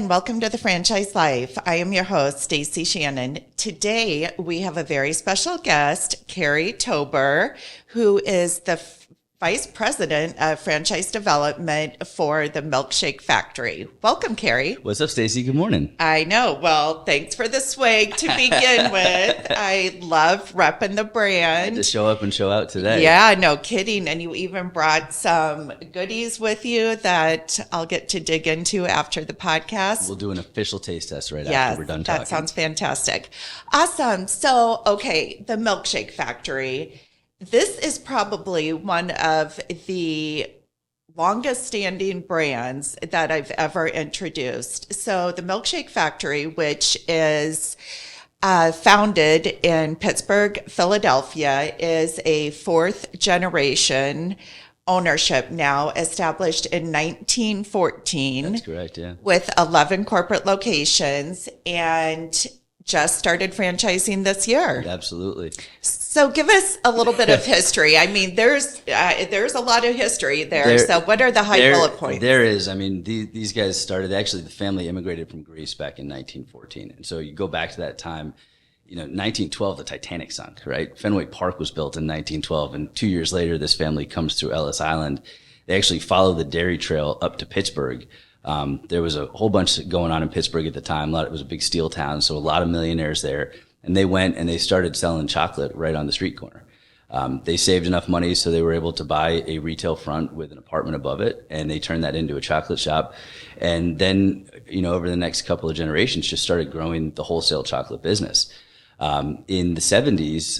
and welcome to the Franchise Life. I am your host, Stacie Shannon. Today, we have a very special guest, Cary Tober, who is the Vice President of Franchise Development for the Milkshake Factory. Welcome, Cary. What's up, Stacie? Good morning. I know. Well, thanks for the swag to begin with. I love repping the brand. I had to show up and show out today. Yeah, no kidding. And you even brought some goodies with you that I'll get to dig into after the podcast. We'll do an official taste test right after we're done talking. That sounds fantastic. Awesome. So, okay, the Milkshake Factory. This is probably one of the longest standing brands that I've ever introduced. So the Milkshake Factory, which is founded in Pittsburgh, Philadelphia, is a fourth generation ownership now, established in 1914. That's correct, yeah. With 11 corporate locations, and just started franchising this year. Absolutely. So give us a little bit of history. I mean, there's a lot of history there. So what are the high bullet points? There is. I mean, these guys started, actually, the family immigrated from Greece back in 1914. And so you go back to that time, 1912, the Titanic sunk, right? Fenway Park was built in 1912. And 2 years later, this family comes through Ellis Island. They actually follow the dairy trail up to Pittsburgh. There was a whole bunch going on in Pittsburgh at the time. It was a big steel town, so a lot of millionaires there. And they went and they started selling chocolate right on the street corner. They saved enough money so they were able to buy a retail front with an apartment above it, and they turned that into a chocolate shop. And then, over the next couple of generations, just started growing the wholesale chocolate business. In the 70s,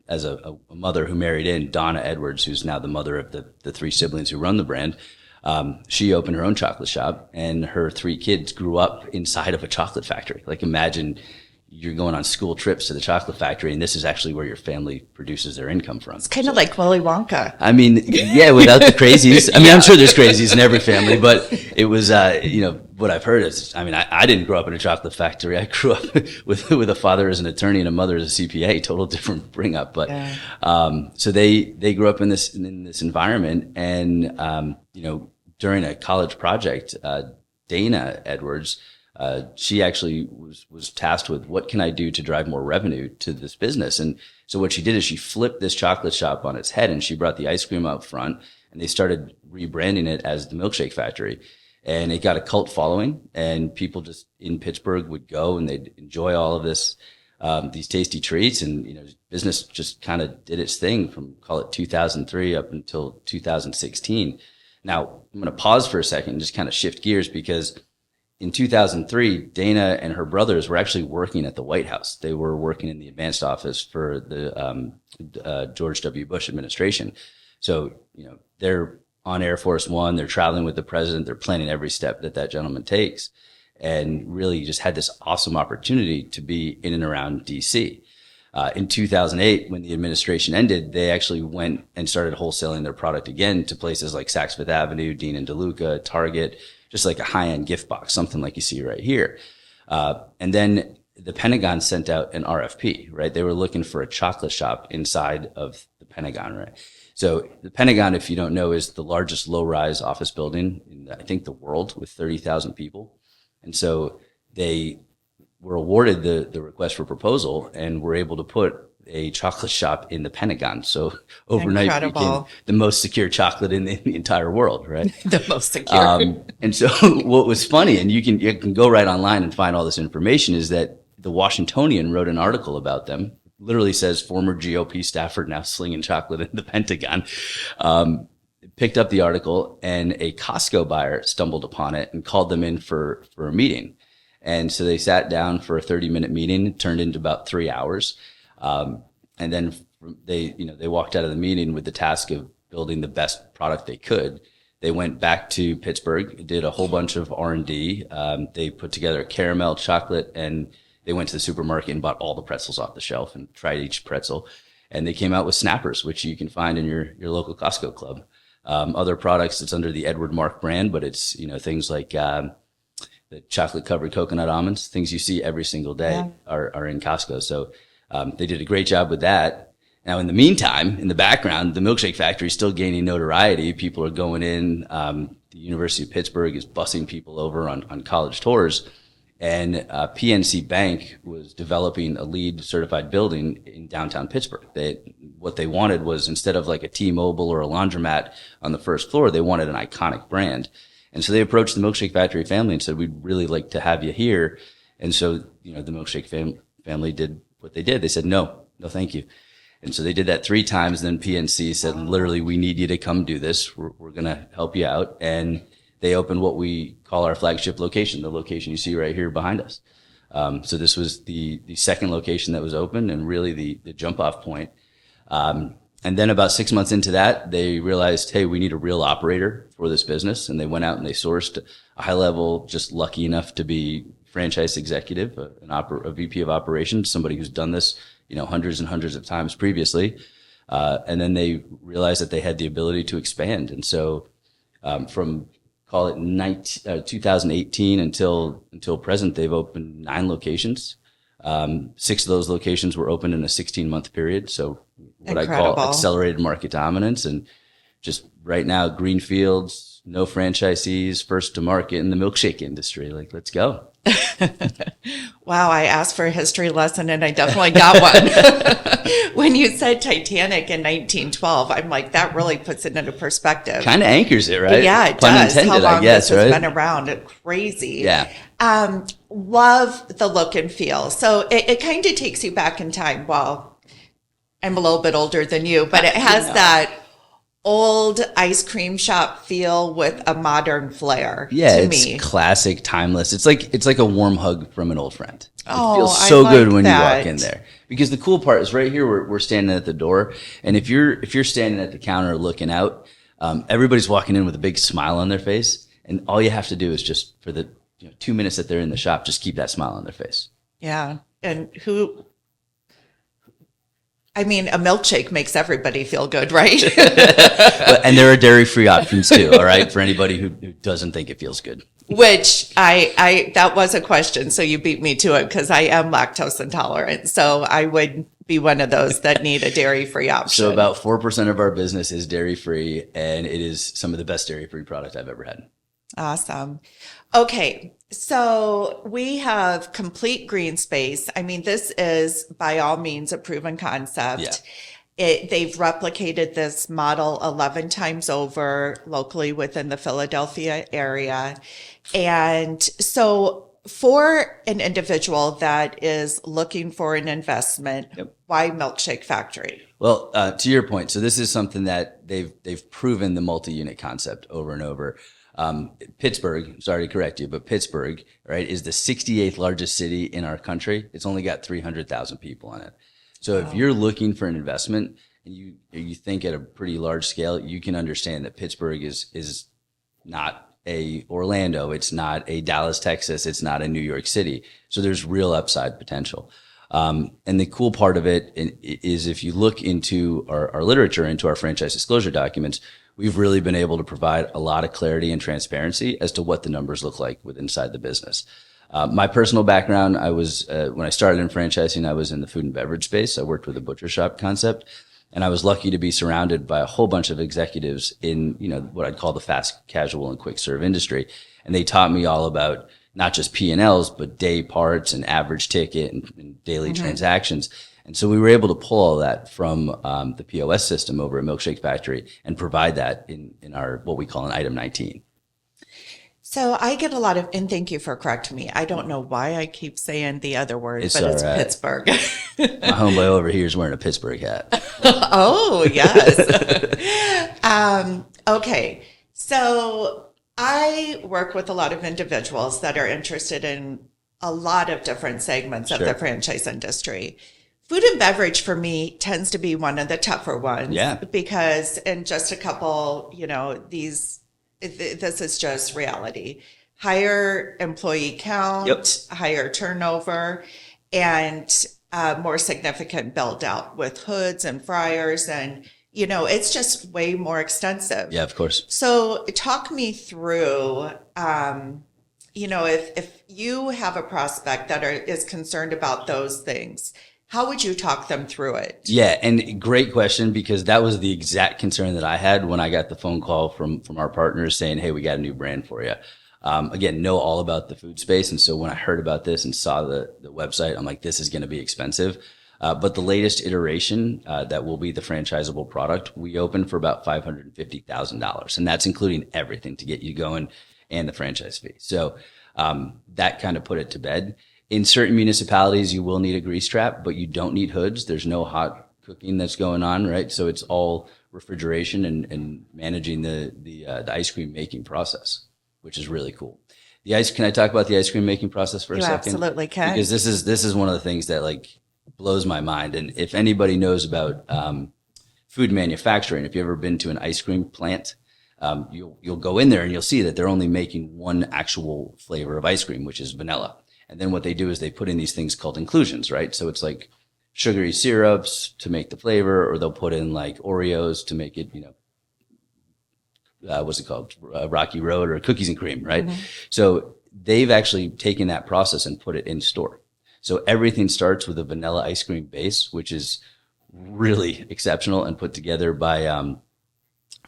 as a mother who married in, Donna Edwards, who's now the mother of the three siblings who run the brand, she opened her own chocolate shop, and her three kids grew up inside of a chocolate factory. Like, imagine you're going on school trips to the chocolate factory, and this is actually where your family produces their income from. It's kind of like Willy Wonka. I mean, yeah, without the crazies. I mean, I'm sure there's crazies in every family, but it was, what I've heard is, I didn't grow up in a chocolate factory. I grew up with a father as an attorney and a mother as a CPA, total different bring up. But, so they grew up in this environment, and, during a college project, Dana Edwards, she actually was tasked with, what can I do to drive more revenue to this business? And so what she did is she flipped this chocolate shop on its head, and she brought the ice cream up front, and they started rebranding it as the Milkshake Factory. And it got a cult following, and people just in Pittsburgh would go and they'd enjoy all of this, these tasty treats. And, business just kind of did its thing from, call it 2003 up until 2016. Now, I'm going to pause for a second and just kind of shift gears, because in 2003, Dana and her brothers were actually working at the White House. They were working in the advanced office for the George W. Bush administration. So, they're on Air Force One. They're traveling with the president. They're planning every step that gentleman takes, and really just had this awesome opportunity to be in and around D.C. In 2008, when the administration ended, they actually went and started wholesaling their product again to places like Saks Fifth Avenue, Dean and DeLuca, Target, just like a high-end gift box, something like you see right here. And then the Pentagon sent out an RFP, right? They were looking for a chocolate shop inside of the Pentagon, right? So the Pentagon, if you don't know, is the largest low-rise office building in, I think, the world, with 30,000 people. And so they were awarded the request for proposal, and were able to put a chocolate shop in the Pentagon. So overnight became the most secure chocolate in the entire world, right? The most secure. And so what was funny, and you can go right online and find all this information, is that the Washingtonian wrote an article about them. Literally says, former GOP staffer now slinging chocolate in the Pentagon. Picked up the article, and a Costco buyer stumbled upon it and called them in for a meeting. And so they sat down for a 30-minute meeting. It turned into about 3 hours. And then they walked out of the meeting with the task of building the best product they could. They went back to Pittsburgh, did a whole bunch of R&D. They put together a caramel chocolate, and they went to the supermarket and bought all the pretzels off the shelf and tried each pretzel. And they came out with Snappers, which you can find in your local Costco club. Other products, it's under the Edward Mark brand, but it's, things like the chocolate covered coconut almonds, things you see every single day are in Costco. So they did a great job with that. Now, in the meantime, in the background, the Milkshake Factory is still gaining notoriety. People are going in. the University of Pittsburgh is busing people over on college tours. And PNC Bank was developing a LEED certified building in downtown Pittsburgh. What they wanted was, instead of like a T-Mobile or a laundromat on the first floor, they wanted an iconic brand. And so they approached the Milkshake Factory family and said, we'd really like to have you here. And so, the Milkshake family did what they did. They said, no, thank you. And so they did that 3 times. Then PNC said, literally, we need you to come do this. We're going to help you out. And they opened what we call our flagship location, the location you see right here behind us. So this was the second location that was opened, and really the jump off point. And then about 6 months into that, they realized, hey, we need a real operator for this business. And they went out and they sourced a high level, just lucky enough to be franchise executive, a VP of operations, somebody who's done this, hundreds and hundreds of times previously. And then they realized that they had the ability to expand. And so, from call it 2018 until present, they've opened 9 locations. 6 of those locations were opened in a 16-month period. So what Incredible. I call accelerated market dominance. And just right now, greenfields, no franchisees, first to market in the milkshake industry. Like, let's go. Wow, I asked for a history lesson and I definitely got one. When you said Titanic in 1912, I'm like, that really puts it into perspective. Kind of anchors it, right? Yeah, it Pun does. intended, How long I guess, this has right? been around. It's crazy. Yeah. Love the look and feel. So it kind of takes you back in time. Well, I'm a little bit older than you, but it has that old ice cream shop feel with a modern flair. Yeah, to it's me. classic, timeless. It's like a warm hug from an old friend. Oh, it feels I so like good when that. you walk in there. Because the cool part is right here, we're standing at the door, and if you're standing at the counter looking out, everybody's walking in with a big smile on their face, and all you have to do is just for the 2 minutes that they're in the shop, just keep that smile on their face. Yeah. And a milkshake makes everybody feel good, right? And there are dairy-free options too, all right, for anybody who doesn't think it feels good. Which I that was a question, so you beat me to it because I am lactose intolerant. So I would be one of those that need a dairy-free option. So about 4% of our business is dairy-free, and it is some of the best dairy-free product I've ever had. Awesome. Okay, so we have complete green space. This is by all means a proven concept. Yeah. They've replicated this model 11 times over locally within the Philadelphia area. And so for an individual that is looking for an investment, why Milkshake Factory? Well, to your point, so this is something that they've proven the multi-unit concept over and over. Pittsburgh, sorry to correct you, but Pittsburgh, right, is the 68th largest city in our country. It's only got 300,000 people in it. So if you're looking for an investment and you think at a pretty large scale, you can understand that Pittsburgh is not a Orlando, it's not a Dallas, Texas, it's not a New York City. So there's real upside potential. And the cool part of it is if you look into our literature, into our franchise disclosure documents, we've really been able to provide a lot of clarity and transparency as to what the numbers look like inside the business. My personal background, I was, when I started in franchising, I was in the food and beverage space. I worked with a butcher shop concept, and I was lucky to be surrounded by a whole bunch of executives in, what I'd call the fast casual and quick serve industry. And they taught me all about not just P&Ls, but day parts and average ticket and daily transactions. And so we were able to pull all that from the POS system over at Milkshake Factory and provide that in our, what we call an item 19. So I get a lot of, and thank you for correcting me. I don't know why I keep saying the other word, It's but it's all right. Pittsburgh. My homeboy over here is wearing a Pittsburgh hat. Oh, yes. Okay. So I work with a lot of individuals that are interested in a lot of different segments of the franchise industry. Food and beverage for me tends to be one of the tougher ones. Yeah. Because in just a couple, this is just reality. Higher employee count, higher turnover, and more significant build out with hoods and fryers. And, it's just way more extensive. Yeah, of course. So talk me through, if you have a prospect that is concerned about those things, How would you talk them through it? Yeah, and great question, because that was the exact concern that I had when I got the phone call from our partners saying, hey, we got a new brand for you. Again, know all about the food space. And so when I heard about this and saw the website, I'm like, this is going to be expensive. But the latest iteration that will be the franchisable product, we opened for about $550,000. And that's including everything to get you going and the franchise fee. So that kind of put it to bed. In certain municipalities, you will need a grease trap, but you don't need hoods. There's no hot cooking that's going on, right? So it's all refrigeration and managing the ice cream making process, which is really cool. Can I talk about the ice cream making process for a second? You absolutely can. Because this is one of the things that like blows my mind. And if anybody knows about food manufacturing, if you've ever been to an ice cream plant, you'll go in there and you'll see that they're only making one actual flavor of ice cream, which is vanilla. And then what they do is they put in these things called inclusions, right? So it's like sugary syrups to make the flavor, or they'll put in like Oreos to make it, what's it called? Rocky Road, or cookies and cream, right? Mm-hmm. So they've actually taken that process and put it in store. So everything starts with a vanilla ice cream base, which is really exceptional and put together by,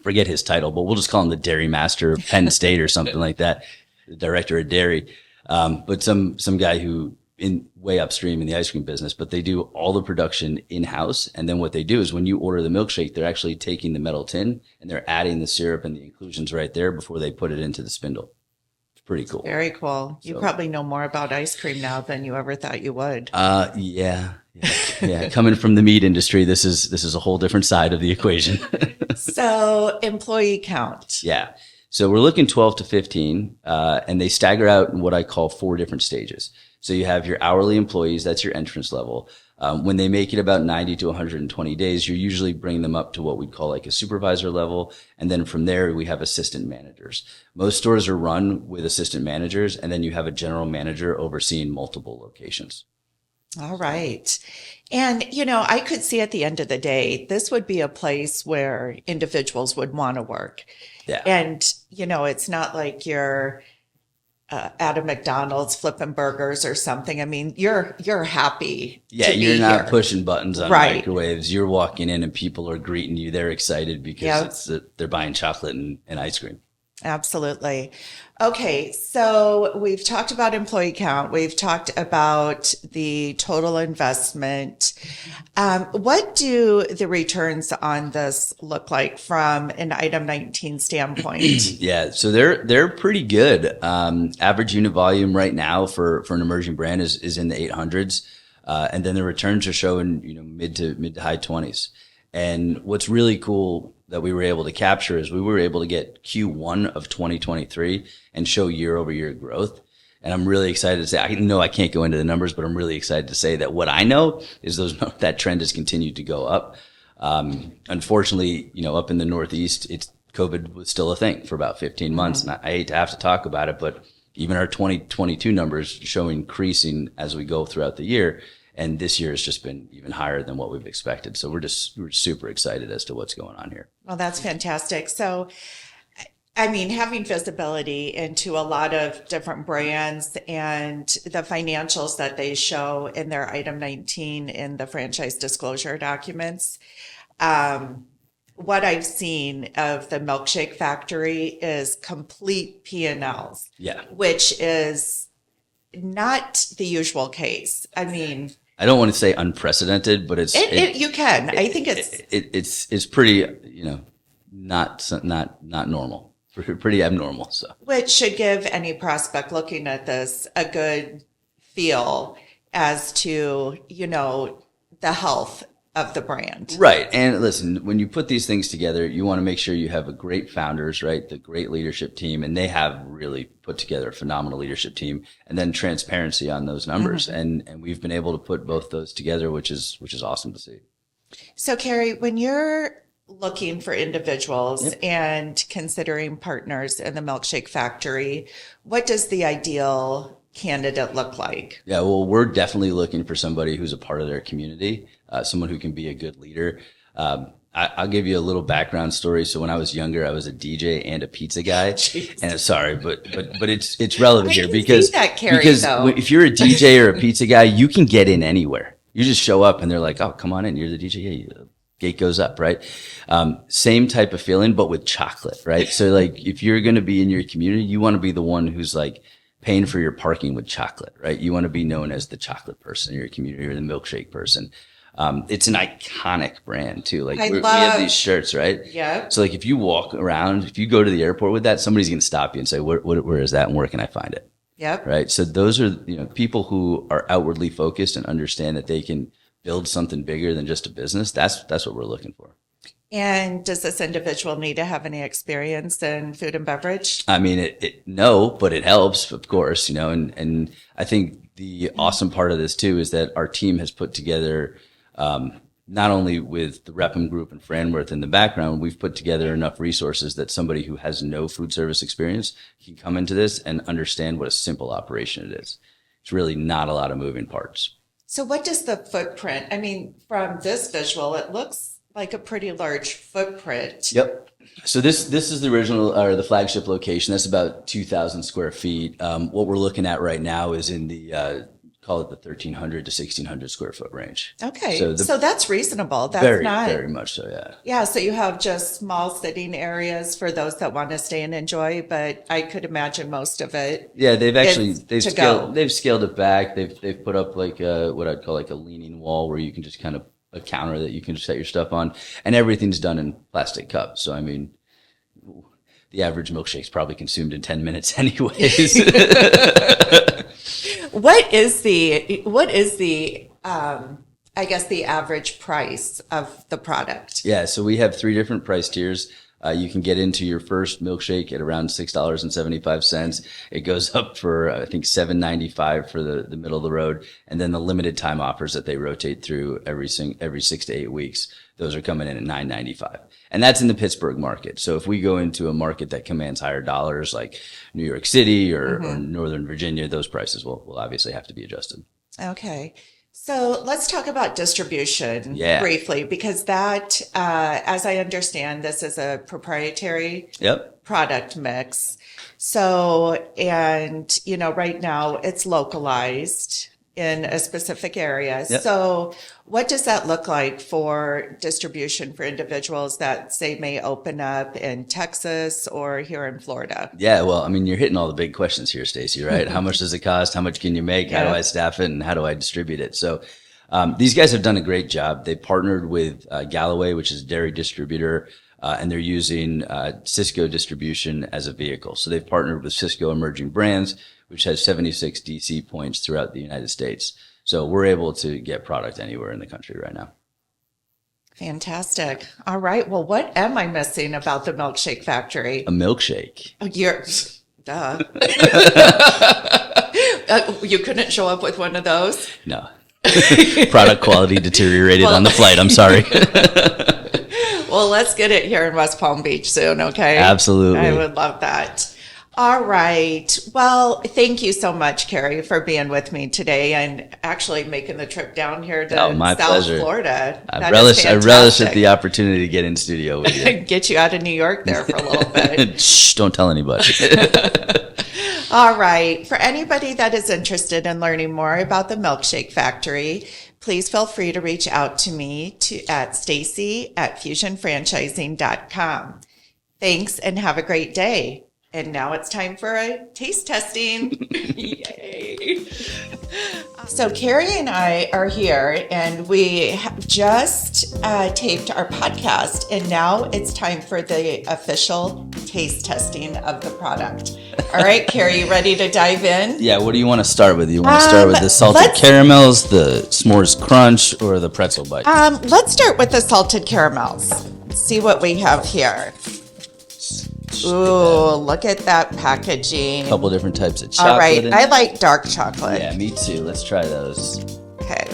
forget his title, but we'll just call him the Dairy Master of Penn State or something like that, the director of dairy. But some guy who in way upstream in the ice cream business, but they do all the production in-house. And then what they do is when you order the milkshake, they're actually taking the metal tin and they're adding the syrup and the inclusions right there before they put it into the spindle. It's pretty cool. Very cool. You probably know more about ice cream now than you ever thought you would. Yeah. Coming from the meat industry, this is a whole different side of the equation. So employee count. Yeah. So we're looking 12 to 15, and they stagger out in what I call 4 different stages. So you have your hourly employees, that's your entrance level. When they make it about 90 to 120 days, you're usually bringing them up to what we'd call like a supervisor level. And then from there, we have assistant managers. Most stores are run with assistant managers, and then you have a general manager overseeing multiple locations. All right. And, I could see at the end of the day, this would be a place where individuals would want to work. Yeah. And, it's not like you're at a McDonald's flipping burgers or something. I mean, you're happy. Yeah, to you're be not here. pushing buttons on Right. microwaves. You're walking in and people are greeting you. They're excited because they're buying chocolate and ice cream. Absolutely. Okay, so we've talked about employee count. We've talked about the total investment. What do the returns on this look like from an item 19 standpoint? Yeah, so they're pretty good. Average unit volume right now for an emerging brand is in the 800s, and then the returns are showing mid to high 20s. And what's really cool that we were able to capture is we were able to get Q1 of 2023 and show year over year growth. And I'm really excited to say, I know I can't go into the numbers, but I'm really excited to say that what I know is that trend has continued to go up. Unfortunately, up in the Northeast, COVID was still a thing for about 15 months. Mm-hmm. And I hate to have to talk about it, but even our 2022 numbers show increasing as we go throughout the year. And this year has just been even higher than what we've expected. So we're super excited as to what's going on here. Well, that's fantastic. So, I mean, having visibility into a lot of different brands and the financials that they show in their item 19 in the franchise disclosure documents, what I've seen of the Milkshake Factory is complete P&Ls. Yeah. Which is not the usual case. I mean, I don't want to say unprecedented, but you can. I think it's pretty, not normal, pretty abnormal. So, which should give any prospect looking at this a good feel as to, the health of the brand. Right. And listen, when you put these things together, you want to make sure you have a great founders, right? The great leadership team, and they have really put together a phenomenal leadership team, and then transparency on those numbers. Mm-hmm. And we've been able to put both those together, which is awesome to see. So Cary, when you're looking for individuals and considering partners in the Milkshake Factory, what does the ideal candidate look like? Yeah, well, we're definitely looking for somebody who's a part of their community, someone who can be a good leader. I'll give you a little background story. So when I was younger, I was a DJ and a pizza guy. Jeez. And sorry, but it's relevant here because if you're a DJ or a pizza guy, you can get in anywhere. You just show up and they're like, oh, come on in. You're the DJ. Yeah, gate goes up, right? Same type of feeling, but with chocolate, right? So like if you're going to be in your community, you want to be the one who's like paying for your parking with chocolate, right? You want to be known as the chocolate person in your community or the milkshake person. It's an iconic brand too. Like we have these shirts, right? Yeah. So like if you walk around, if you go to the airport with that, somebody's going to stop you and say, where is that and where can I find it? Yep. Right. So those are, people who are outwardly focused and understand that they can build something bigger than just a business. That's what we're looking for. And does this individual need to have any experience in food and beverage? I mean, no, but it helps, of course, and I think the awesome part of this too is that our team has put together, not only with the Repham Group and Franworth in the background, we've put together enough resources that somebody who has no food service experience can come into this and understand what a simple operation it is. It's really not a lot of moving parts. So what does the footprint, I mean, from this visual, it looks like a pretty large footprint. Yep. So this is the original or the flagship location. That's about 2,000 square feet. What we're looking at right now is in the call it the 1,300 to 1,600 square foot range. Okay, so that's reasonable. That's very much so. Yeah. Yeah. So you have just small sitting areas for those that want to stay and enjoy, but I could imagine most of it. Yeah, they've scaled it back. They've put up like what I'd call like a leaning wall where you can just kind of a counter that you can set your stuff on, and everything's done in plastic cups. So I mean, the average milkshake's probably consumed in 10 minutes anyways. What is the I guess the average price of the product? Yeah, so we have 3 different price tiers. You can get into your first milkshake at around $6.75. It goes up for I think $7.95 for the middle of the road, and then the limited time offers that they rotate through every 6 to 8 weeks. Those are coming in at $9.95, and that's in the Pittsburgh market. So if we go into a market that commands higher dollars, like New York City or Northern Virginia, those prices will obviously have to be adjusted. Okay. So let's talk about distribution briefly, because that, as I understand, this is a proprietary product mix. So, and, right now it's localized in a specific area. Yep. So what does that look like for distribution for individuals that say may open up in Texas or here in Florida? Yeah, well, I mean, you're hitting all the big questions here, Stacie, right? How much does it cost? How much can you make? How do I staff it? And how do I distribute it? So these guys have done a great job. They partnered with Galloway, which is a dairy distributor, and they're using Cisco distribution as a vehicle. So they've partnered with Cisco Emerging Brands, which has 76 DC points throughout the United States. So we're able to get product anywhere in the country right now. Fantastic. All right. Well, what am I missing about the Milkshake Factory? A milkshake. Oh, duh. You couldn't show up with one of those? No. Product quality deteriorated on the flight. I'm sorry. Well, let's get it here in West Palm Beach soon, okay? Absolutely. I would love that. All right. Well, thank you so much, Cary, for being with me today and actually making the trip down here to South pleasure. Florida. I relish at the opportunity to get in studio with you. Get you out of New York there for a little bit. Shh, don't tell anybody. All right. For anybody that is interested in learning more about the Milkshake Factory, please feel free to reach out to me at Stacie@fusionfranchising.com. Thanks and have a great day. And now it's time for a taste testing. Yay. So Cary and I are here and we have just taped our podcast, and now it's time for the official taste testing of the product. All right, Cary, you ready to dive in? Yeah, what do you want to start with? You want to start with the salted caramels, the s'mores crunch, or the pretzel bite? Let's start with the salted caramels. See what we have here. Ooh, look at that packaging. A couple different types of chocolate. All right, I like dark chocolate. Yeah, me too. Let's try those. Okay.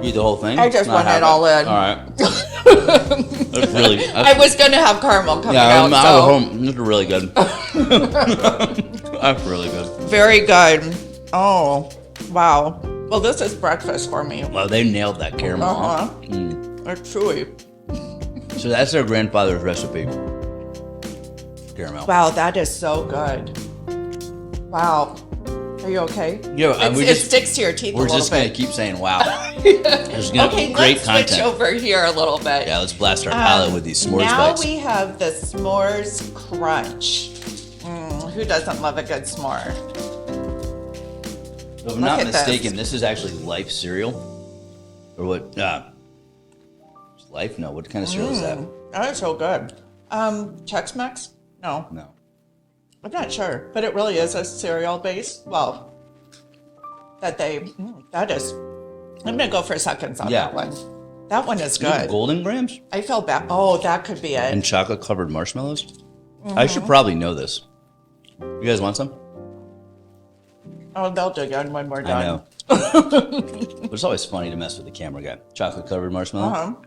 Eat the whole thing? I just want it all in. All right. That's really. I was going to have caramel coming out. This is really good. That's really good. Very good. Oh, wow. Well, this is breakfast for me. Well, they nailed that caramel. Uh-huh. It's chewy. So that's their grandfather's recipe. Caramel. Wow, that is so good. Wow. Are you okay? Yeah, It sticks to your teeth a we're little just going to bit. keep saying wow. There's going to Okay, be great let's content. switch over here a little bit. Yeah, let's blast our palate with these s'mores Now bites. we have the s'mores crunch. Who doesn't love a good s'more? If I'm not at mistaken, this. this is actually Life cereal. Or what? Life? No, what kind of cereal is that? That is so good. Chex-Mix? No, No. I'm not sure, but it really is a cereal base. Well, that is. I'm gonna go for seconds on Yeah. that one. That one is You have good. Golden Grams I feel bad. Oh, that could be it. and chocolate covered marshmallows. I should probably know this. You guys want some? Oh, they'll do again when we're I done. know. But it's always funny to mess with the camera guy. Chocolate covered marshmallow.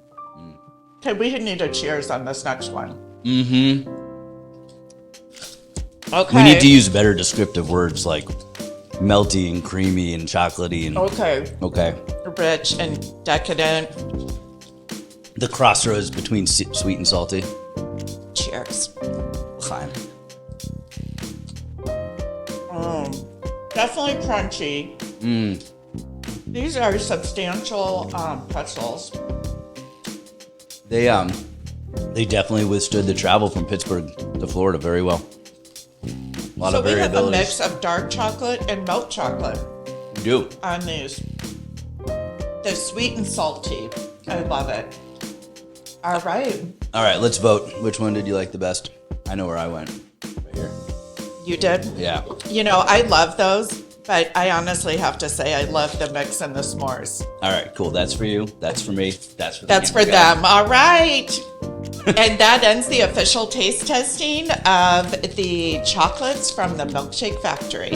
Okay, we need a cheers on this next one. Mm-hmm. Okay. We need to use better descriptive words like melty and creamy and chocolatey and okay. Rich and decadent. The crossroads between sweet and salty. Cheers. Fine. Definitely crunchy. These are substantial pretzels. They definitely withstood the travel from Pittsburgh to Florida very well. A lot So of we have a variability. mix of dark chocolate and milk chocolate We do. on these. They're sweet and salty. I love it. All right. All right, let's vote. Which one did you like the best? I know where I went. Right here. You did? Yeah. You know, I love those, but I honestly have to say I love the mix and the s'mores. All right, cool. That's for you. That's for me. That's for the That's for camera guy. them. All right. And that ends the official taste testing of the chocolates from the Milkshake Factory.